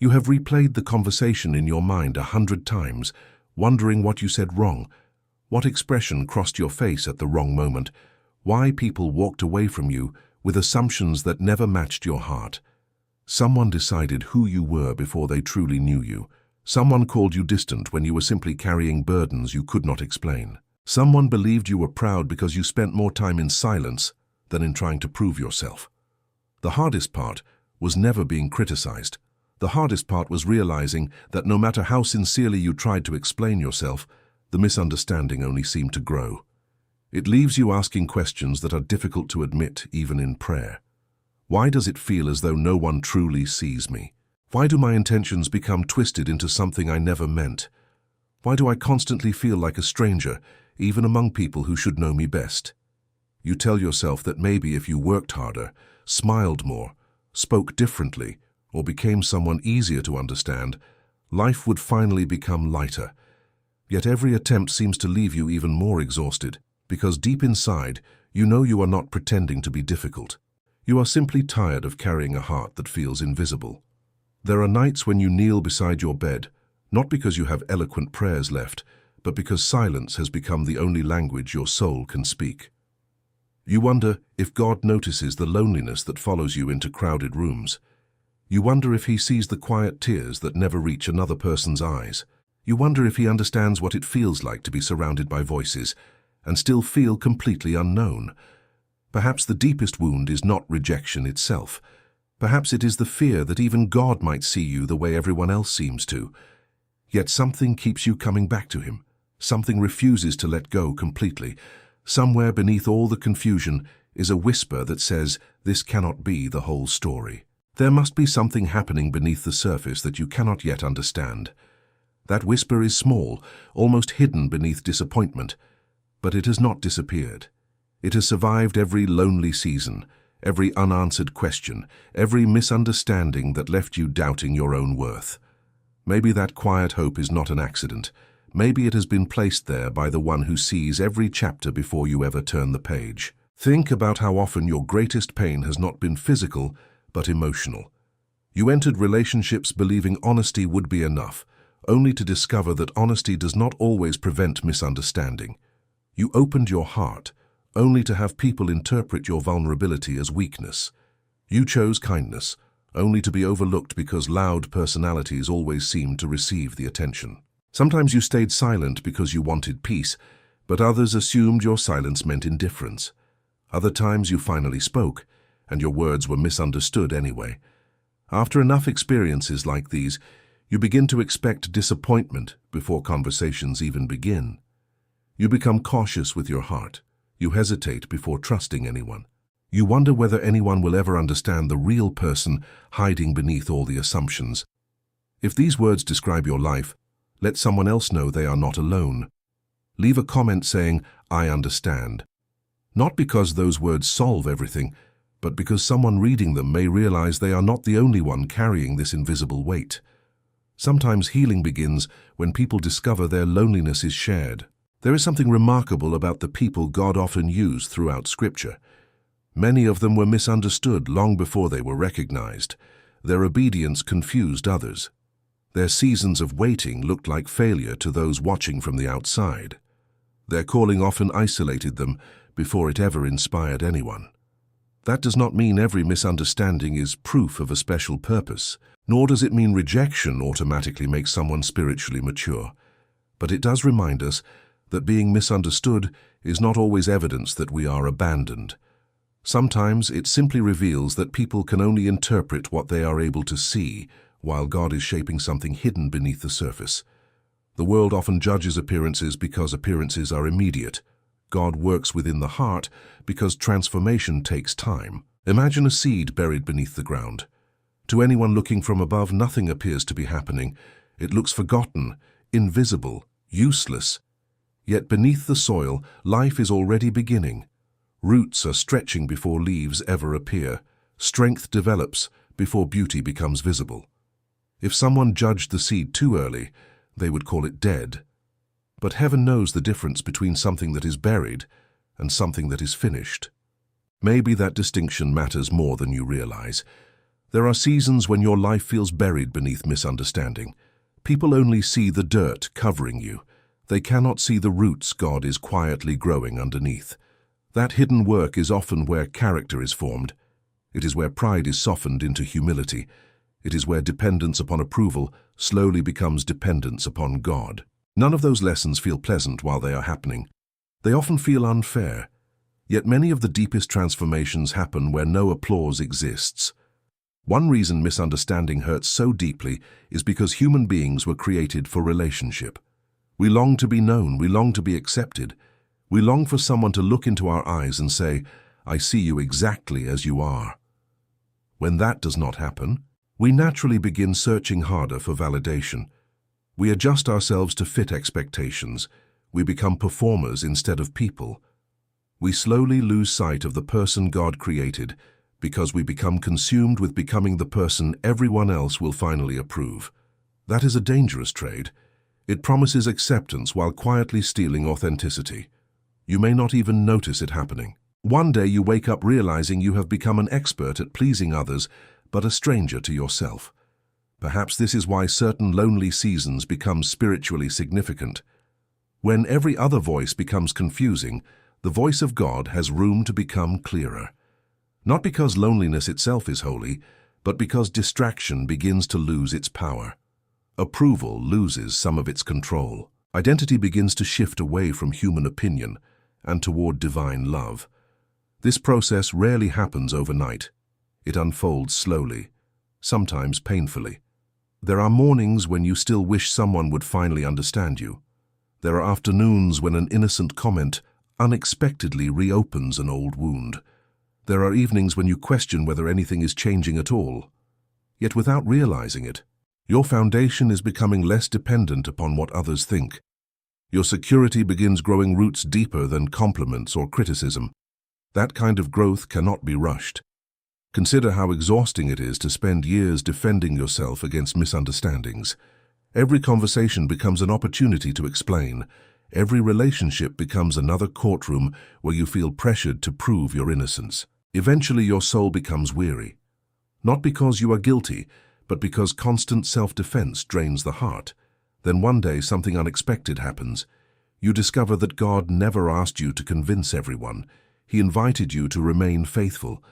You have replayed the conversation in your mind 100 times, wondering what you said wrong, what expression crossed your face at the wrong moment, why people walked away from you with assumptions that never matched your heart. Someone decided who you were before they truly knew you. Someone called you distant when you were simply carrying burdens you could not explain. Someone believed you were proud because you spent more time in silence than in trying to prove yourself. The hardest part was never being criticized. The hardest part was realizing that no matter how sincerely you tried to explain yourself, the misunderstanding only seemed to grow. It leaves you asking questions that are difficult to admit even in prayer. Why does it feel as though no one truly sees me? Why do my intentions become twisted into something I never meant? Why do I constantly feel like a stranger, even among people who should know me best? You tell yourself that maybe if you worked harder, smiled more, spoke differently, or became someone easier to understand, life would finally become lighter. Yet every attempt seems to leave you even more exhausted, because deep inside, you know you are not pretending to be difficult. You are simply tired of carrying a heart that feels invisible. There are nights when you kneel beside your bed, not because you have eloquent prayers left, but because silence has become the only language your soul can speak. You wonder if God notices the loneliness that follows you into crowded rooms. You wonder if he sees the quiet tears that never reach another person's eyes. You wonder if he understands what it feels like to be surrounded by voices and still feel completely unknown. Perhaps the deepest wound is not rejection itself. Perhaps it is the fear that even God might see you the way everyone else seems to. Yet something keeps you coming back to him. Something refuses to let go completely. Somewhere beneath all the confusion is a whisper that says, this cannot be the whole story. There must be something happening beneath the surface that you cannot yet understand. That whisper is small, almost hidden beneath disappointment, but it has not disappeared. It has survived every lonely season, every unanswered question, every misunderstanding that left you doubting your own worth. Maybe that quiet hope is not an accident. Maybe it has been placed there by the one who sees every chapter before you ever turn the page. Think about how often your greatest pain has not been physical, but emotional. You entered relationships believing honesty would be enough, only to discover that honesty does not always prevent misunderstanding. You opened your heart, only to have people interpret your vulnerability as weakness. You chose kindness, only to be overlooked because loud personalities always seemed to receive the attention. Sometimes you stayed silent because you wanted peace, but others assumed your silence meant indifference. Other times you finally spoke, and your words were misunderstood anyway. After enough experiences like these, you begin to expect disappointment before conversations even begin. You become cautious with your heart. You hesitate before trusting anyone. You wonder whether anyone will ever understand the real person hiding beneath all the assumptions. If these words describe your life, let someone else know they are not alone. Leave a comment saying, I understand. Not because those words solve everything, but because someone reading them may realize they are not the only one carrying this invisible weight. Sometimes healing begins when people discover their loneliness is shared. There is something remarkable about the people God often used throughout Scripture. Many of them were misunderstood long before they were recognized. Their obedience confused others. Their seasons of waiting looked like failure to those watching from the outside. Their calling often isolated them before it ever inspired anyone. That does not mean every misunderstanding is proof of a special purpose, nor does it mean rejection automatically makes someone spiritually mature. But it does remind us that being misunderstood is not always evidence that we are abandoned. Sometimes it simply reveals that people can only interpret what they are able to see, while God is shaping something hidden beneath the surface. The world often judges appearances because appearances are immediate. God works within the heart because transformation takes time. Imagine a seed buried beneath the ground. To anyone looking from above, nothing appears to be happening. It looks forgotten, invisible, useless. Yet beneath the soil, life is already beginning. Roots are stretching before leaves ever appear. Strength develops before beauty becomes visible. If someone judged the seed too early, they would call it dead. But heaven knows the difference between something that is buried and something that is finished. Maybe that distinction matters more than you realize. There are seasons when your life feels buried beneath misunderstanding. People only see the dirt covering you. They cannot see the roots God is quietly growing underneath. That hidden work is often where character is formed. It is where pride is softened into humility. It is where dependence upon approval slowly becomes dependence upon God. None of those lessons feel pleasant while they are happening. They often feel unfair. Yet many of the deepest transformations happen where no applause exists. One reason misunderstanding hurts so deeply is because human beings were created for relationship. We long to be known, we long to be accepted. We long for someone to look into our eyes and say, "I see you exactly as you are." When that does not happen, we naturally begin searching harder for validation. We adjust ourselves to fit expectations. We become performers instead of people. We slowly lose sight of the person God created because we become consumed with becoming the person everyone else will finally approve. That is a dangerous trade. It promises acceptance while quietly stealing authenticity. You may not even notice it happening. One day you wake up realizing you have become an expert at pleasing others, but a stranger to yourself. Perhaps this is why certain lonely seasons become spiritually significant. When every other voice becomes confusing, the voice of God has room to become clearer. Not because loneliness itself is holy, but because distraction begins to lose its power. Approval loses some of its control. Identity begins to shift away from human opinion and toward divine love. This process rarely happens overnight. It unfolds slowly, sometimes painfully. There are mornings when you still wish someone would finally understand you. There are afternoons when an innocent comment unexpectedly reopens an old wound. There are evenings when you question whether anything is changing at all. Yet without realizing it, your foundation is becoming less dependent upon what others think. Your security begins growing roots deeper than compliments or criticism. That kind of growth cannot be rushed. Consider how exhausting it is to spend years defending yourself against misunderstandings. Every conversation becomes an opportunity to explain. Every relationship becomes another courtroom where you feel pressured to prove your innocence. Eventually your soul becomes weary. Not because you are guilty, but because constant self-defense drains the heart. Then one day something unexpected happens. You discover that God never asked you to convince everyone. He invited you to remain faithful.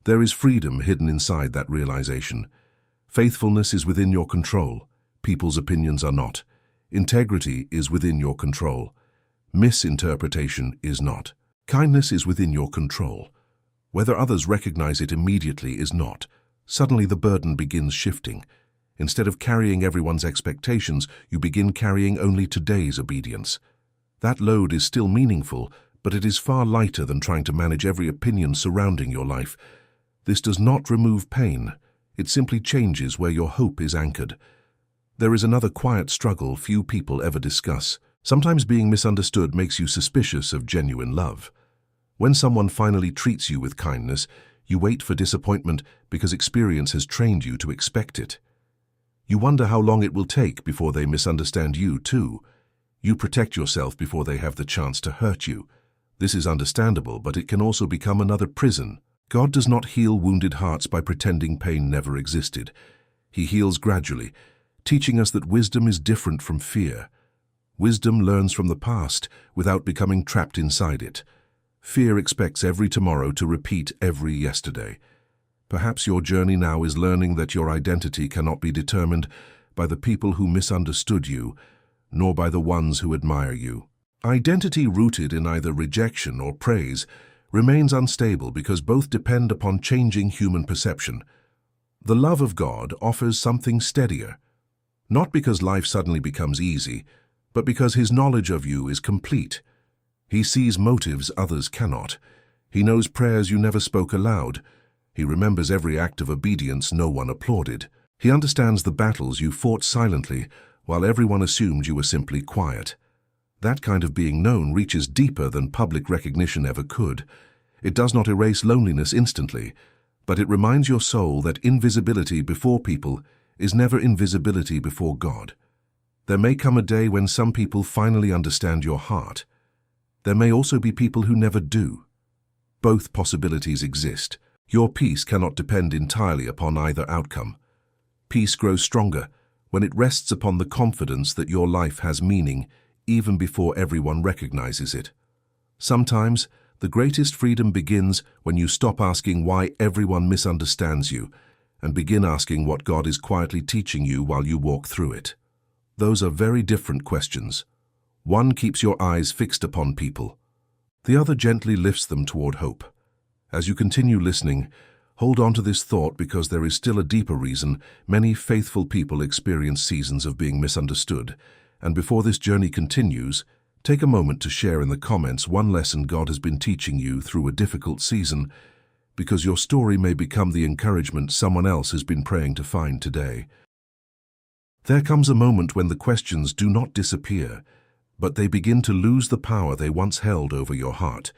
There is freedom hidden inside that realization. Faithfulness is within your control. People's opinions are not. Integrity is within your control. Misinterpretation is not. Kindness is within your control. Whether others recognize it immediately is not. Suddenly the burden begins shifting. Instead of carrying everyone's expectations, you begin carrying only today's obedience. That load is still meaningful, but it is far lighter than trying to manage every opinion surrounding your life. This does not remove pain. It simply changes where your hope is anchored. There is another quiet struggle few people ever discuss. Sometimes being misunderstood makes you suspicious of genuine love. When someone finally treats you with kindness, you wait for disappointment because experience has trained you to expect it. You wonder how long it will take before they misunderstand you too. You protect yourself before they have the chance to hurt you. This is understandable, but it can also become another prison. God does not heal wounded hearts by pretending pain never existed. He heals gradually, teaching us that wisdom is different from fear. Wisdom learns from the past without becoming trapped inside it. Fear expects every tomorrow to repeat every yesterday. Perhaps your journey now is learning that your identity cannot be determined by the people who misunderstood you, nor by the ones who admire you. Identity rooted in either rejection or praise remains unstable because both depend upon changing human perception. The love of God offers something steadier, not because life suddenly becomes easy, but because His knowledge of you is complete. He sees motives others cannot. He knows prayers you never spoke aloud. He remembers every act of obedience no one applauded. He understands the battles you fought silently while everyone assumed you were simply quiet. That kind of being known reaches deeper than public recognition ever could. It does not erase loneliness instantly, but it reminds your soul that invisibility before people is never invisibility before God. There may come a day when some people finally understand your heart. There may also be people who never do. Both possibilities exist. Your peace cannot depend entirely upon either outcome. Peace grows stronger when it rests upon the confidence that your life has meaning even before everyone recognizes it. Sometimes, the greatest freedom begins when you stop asking why everyone misunderstands you and begin asking what God is quietly teaching you while you walk through it. Those are very different questions. One keeps your eyes fixed upon people. The other gently lifts them toward hope. As you continue listening, hold on to this thought because there is still a deeper reason many faithful people experience seasons of being misunderstood. And before this journey continues, take a moment to share in the comments one lesson God has been teaching you through a difficult season, because your story may become the encouragement someone else has been praying to find today. There comes a moment when the questions do not disappear, but they begin to lose the power they once held over your heart.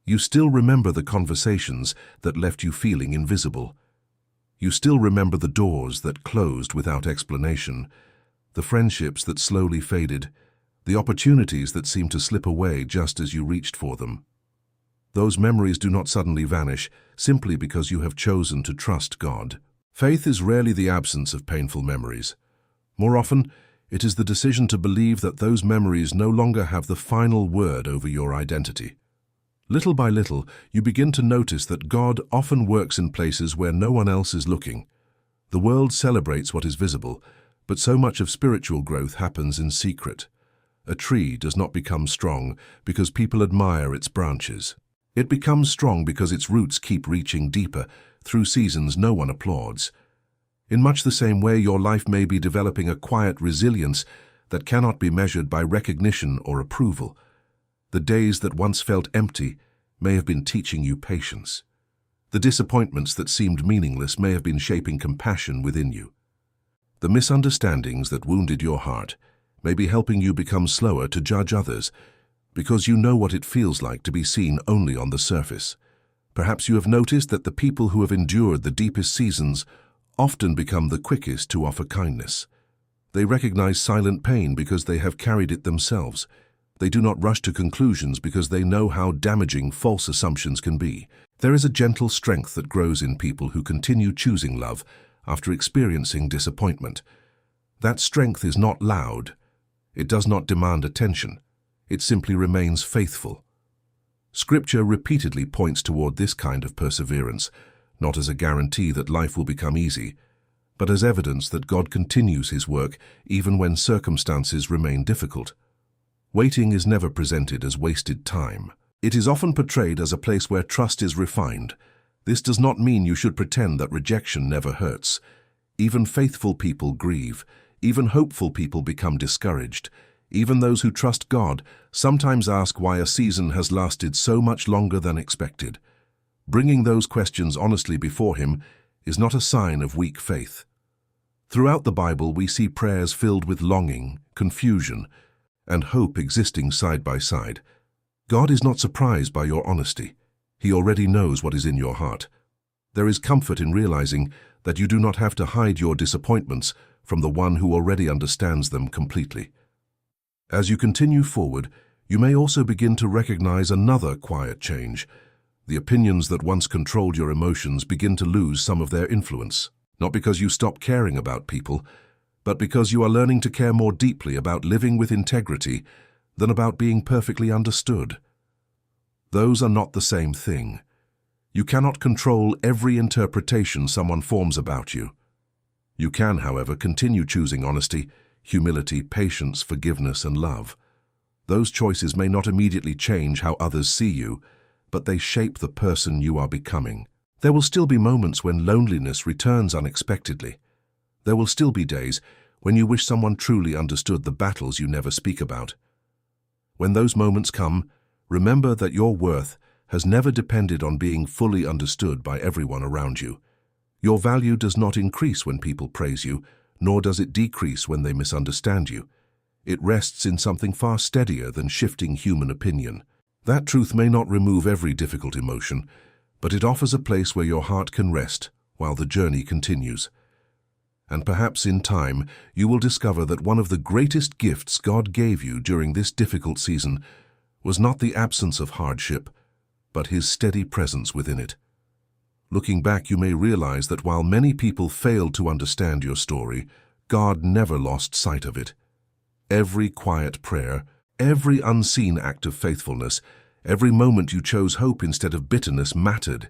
You still remember the conversations that left you feeling invisible. You still remember the doors that closed without explanation, the friendships that slowly faded, the opportunities that seemed to slip away just as you reached for them. Those memories do not suddenly vanish simply because you have chosen to trust God. Faith is rarely the absence of painful memories. More often, it is the decision to believe that those memories no longer have the final word over your identity. Little by little, you begin to notice that God often works in places where no one else is looking. The world celebrates what is visible, but so much of spiritual growth happens in secret. A tree does not become strong because people admire its branches. It becomes strong because its roots keep reaching deeper through seasons no one applauds. In much the same way, your life may be developing a quiet resilience that cannot be measured by recognition or approval. The days that once felt empty may have been teaching you patience. The disappointments that seemed meaningless may have been shaping compassion within you. The misunderstandings that wounded your heart may be helping you become slower to judge others, because you know what it feels like to be seen only on the surface. Perhaps you have noticed that the people who have endured the deepest seasons often become the quickest to offer kindness. They recognize silent pain because they have carried it themselves. They do not rush to conclusions because they know how damaging false assumptions can be. There is a gentle strength that grows in people who continue choosing love after experiencing disappointment. That strength is not loud. It does not demand attention. It simply remains faithful. Scripture repeatedly points toward this kind of perseverance, not as a guarantee that life will become easy, but as evidence that God continues His work even when circumstances remain difficult. Waiting is never presented as wasted time. It is often portrayed as a place where trust is refined. This does not mean you should pretend that rejection never hurts. Even faithful people grieve. Even hopeful people become discouraged. Even those who trust God sometimes ask why a season has lasted so much longer than expected. Bringing those questions honestly before Him is not a sign of weak faith. Throughout the Bible, we see prayers filled with longing, confusion, and hope existing side by side. God is not surprised by your honesty. He already knows what is in your heart. There is comfort in realizing that you do not have to hide your disappointments from the One who already understands them completely. As you continue forward, you may also begin to recognize another quiet change. The opinions that once controlled your emotions begin to lose some of their influence, not because you stop caring about people, but because you are learning to care more deeply about living with integrity than about being perfectly understood. Those are not the same thing. You cannot control every interpretation someone forms about you. You can, however, continue choosing honesty, humility, patience, forgiveness, and love. Those choices may not immediately change how others see you, but they shape the person you are becoming. There will still be moments when loneliness returns unexpectedly. There will still be days when you wish someone truly understood the battles you never speak about. When those moments come, remember that your worth has never depended on being fully understood by everyone around you. Your value does not increase when people praise you, nor does it decrease when they misunderstand you. It rests in something far steadier than shifting human opinion. That truth may not remove every difficult emotion, but it offers a place where your heart can rest while the journey continues. And perhaps in time, you will discover that one of the greatest gifts God gave you during this difficult season was not the absence of hardship, but His steady presence within it. Looking back, you may realize that while many people failed to understand your story, God never lost sight of it. Every quiet prayer, every unseen act of faithfulness, every moment you chose hope instead of bitterness mattered,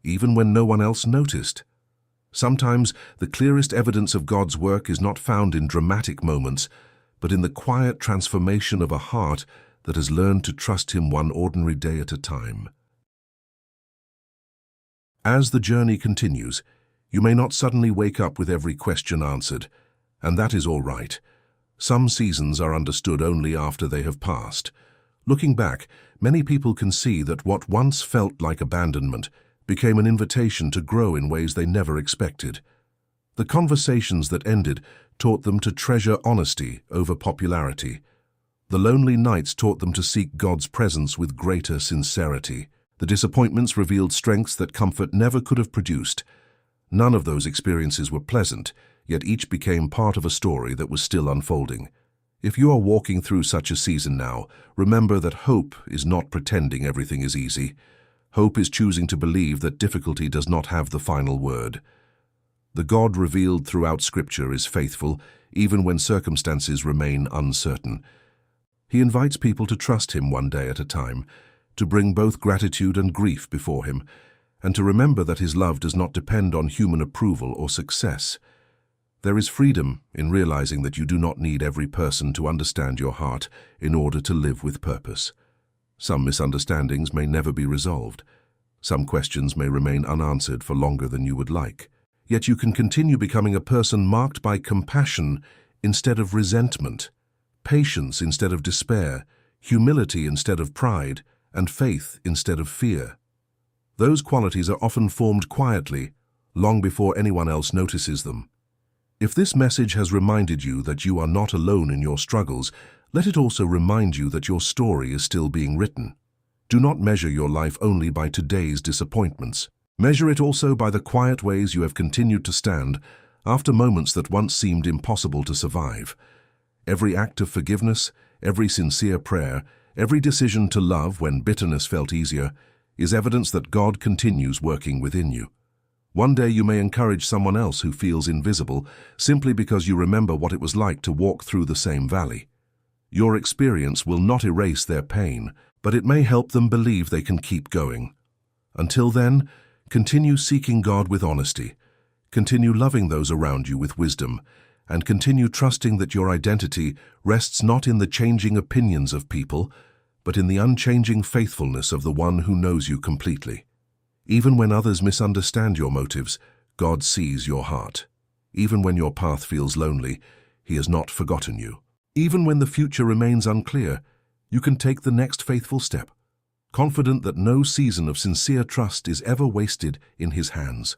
even when no one else noticed. Sometimes the clearest evidence of God's work is not found in dramatic moments, but in the quiet transformation of a heart that has learned to trust Him one ordinary day at a time. As the journey continues, you may not suddenly wake up with every question answered, and that is all right. Some seasons are understood only after they have passed. Looking back, many people can see that what once felt like abandonment became an invitation to grow in ways they never expected. The conversations that ended taught them to treasure honesty over popularity. The lonely nights taught them to seek God's presence with greater sincerity. The disappointments revealed strengths that comfort never could have produced. None of those experiences were pleasant, yet each became part of a story that was still unfolding. If you are walking through such a season now, remember that hope is not pretending everything is easy. Hope is choosing to believe that difficulty does not have the final word. The God revealed throughout Scripture is faithful, even when circumstances remain uncertain. He invites people to trust Him one day at a time, to bring both gratitude and grief before Him, and to remember that His love does not depend on human approval or success. There is freedom in realizing that you do not need every person to understand your heart in order to live with purpose. Some misunderstandings may never be resolved. Some questions may remain unanswered for longer than you would like. Yet you can continue becoming a person marked by compassion instead of resentment, patience instead of despair, humility instead of pride, and faith instead of fear. Those qualities are often formed quietly, long before anyone else notices them. If this message has reminded you that you are not alone in your struggles, let it also remind you that your story is still being written. Do not measure your life only by today's disappointments. Measure it also by the quiet ways you have continued to stand after moments that once seemed impossible to survive. Every act of forgiveness, every sincere prayer, every decision to love when bitterness felt easier, is evidence that God continues working within you. One day you may encourage someone else who feels invisible simply because you remember what it was like to walk through the same valley. Your experience will not erase their pain, but it may help them believe they can keep going. Until then, continue seeking God with honesty, continue loving those around you with wisdom, and continue trusting that your identity rests not in the changing opinions of people, but in the unchanging faithfulness of the one who knows you completely. Even when others misunderstand your motives, God sees your heart. Even when your path feels lonely, He has not forgotten you. Even when the future remains unclear, you can take the next faithful step, confident that no season of sincere trust is ever wasted in His hands.